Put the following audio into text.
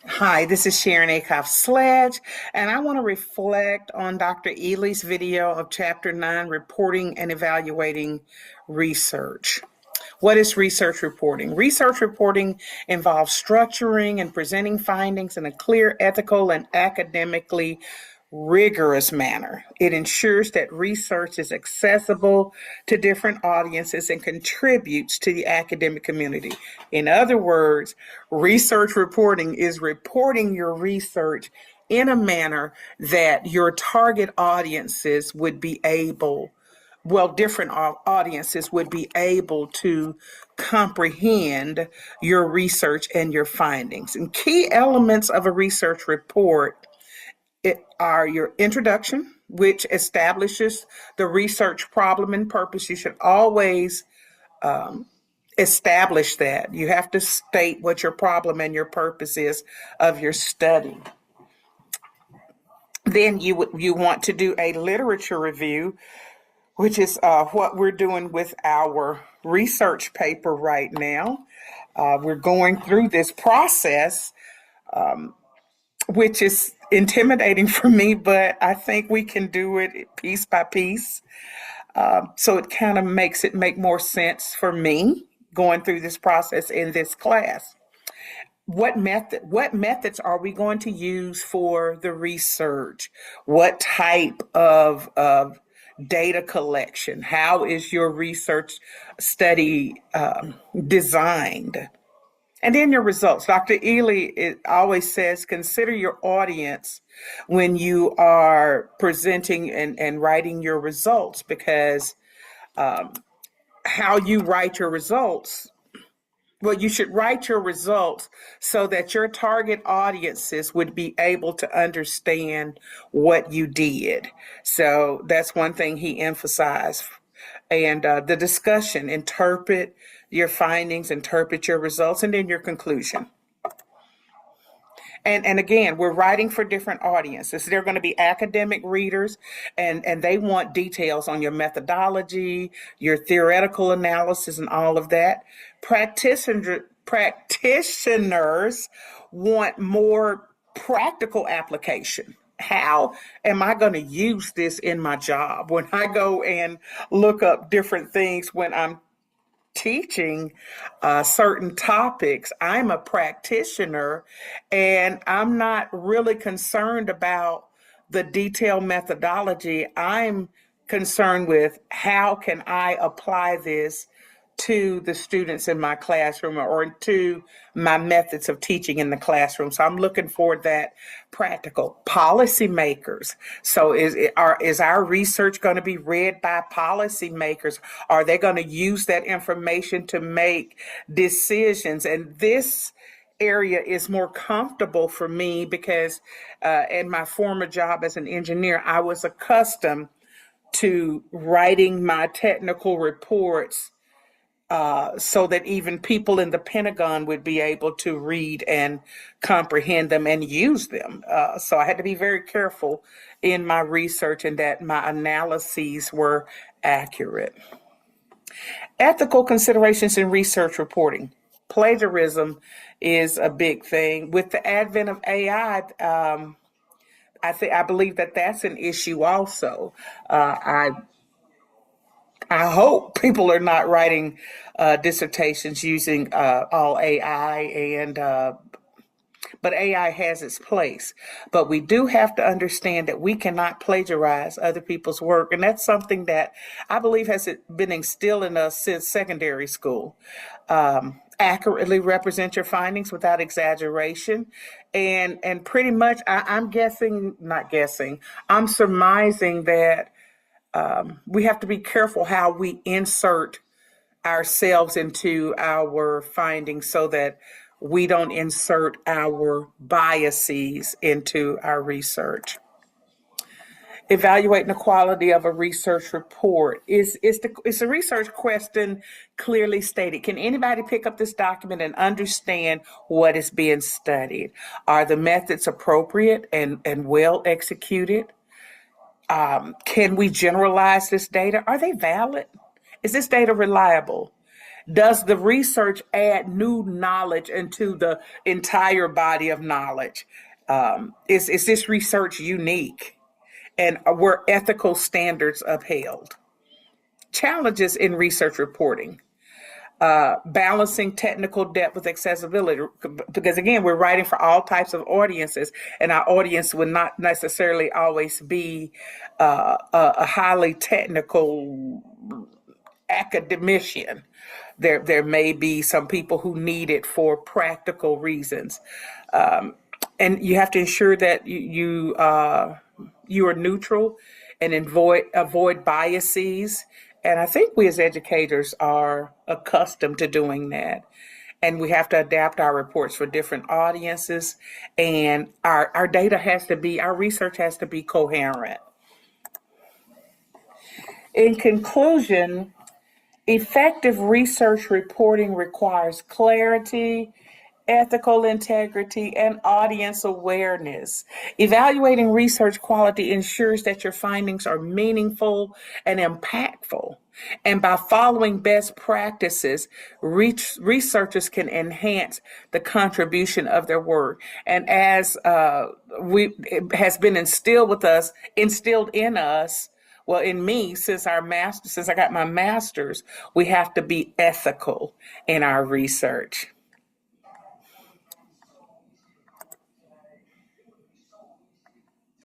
Hi, this is Sharon Acoff-Sledge, and I want to reflect on Dr. Ely's video of Chapter 9, Reporting and Evaluating Research. What is research reporting? Research reporting involves structuring and presenting findings in a clear, ethical, and academically rigorous manner. It ensures that research is accessible to different audiences and contributes to the academic community. In other words, research reporting is reporting your research in a manner that your target audiences would be able different audiences would be able to comprehend your research and your findings. And key elements of a research report are your introduction, which establishes the research problem and purpose. You should always establish that. You have to state what your problem and your purpose is of your study. Then you want to do a literature review, which is what we're doing with our research paper right now. We're going through this process, which is intimidating for me, but I think we can do it piece by piece. So it kind of makes it make more sense for me going through this process in this class. What methods are we going to use for the research? What type of data collection? How is your research study designed? And then your results. Dr. Ely always says consider your audience when you are presenting and writing your results, because how you write your results, you should write your results so that your target audiences would be able to understand what you did. So that's one thing he emphasized. And the discussion, interpret your findings, interpret your results, and then your conclusion. And again, we're writing for different audiences. They're going to be academic readers, and they want details on your methodology, your theoretical analysis, and all of that. Practitioners want more practical application. How am I going to use this in my job? When I go and look up different things when I'm teaching certain topics, I'm a practitioner and I'm not really concerned about the detailed methodology. I'm concerned with how can I apply this to the students in my classroom or to my methods of teaching in the classroom. So I'm looking for that practical. Policymakers. So is our research going to be read by policymakers? Are they going to use that information to make decisions? And this area is more comfortable for me because in my former job as an engineer, I was accustomed to writing my technical reports so that even people in the Pentagon would be able to read and comprehend them and use them. So I had to be very careful in my research and that my analyses were accurate. Ethical considerations in research reporting. Plagiarism is a big thing. With the advent of AI, I believe that that's an issue also. I hope people are not writing dissertations using all AI, and but AI has its place. But we do have to understand that we cannot plagiarize other people's work, and that's something that I believe has been instilled in us since secondary school. Accurately represent your findings without exaggeration, and pretty much I'm guessing, not guessing, I'm surmising that we have to be careful how we insert ourselves into our findings so that we don't insert our biases into our research. Evaluating the quality of a research report. Is the research question clearly stated? Can anybody pick up this document and understand what is being studied? Are the methods appropriate and well executed? Can we generalize this data? Are they valid? Is this data reliable? Does the research add new knowledge into the entire body of knowledge? Is this research unique? And were ethical standards upheld? Challenges in research reporting. Balancing technical depth with accessibility. Because again, we're writing for all types of audiences, and our audience would not necessarily always be a highly technical academician. There may be some people who need it for practical reasons, and you have to ensure that you are neutral and avoid biases. And I think we as educators are accustomed to doing that. And we have to adapt our reports for different audiences. And our data has to be, our research has to be coherent. In conclusion, effective research reporting requires clarity, ethical integrity, and audience awareness. Evaluating research quality ensures that your findings are meaningful and impactful. And by following best practices, researchers can enhance the contribution of their work. And as it has been instilled in us, well, in me, since I got my master's, we have to be ethical in our research.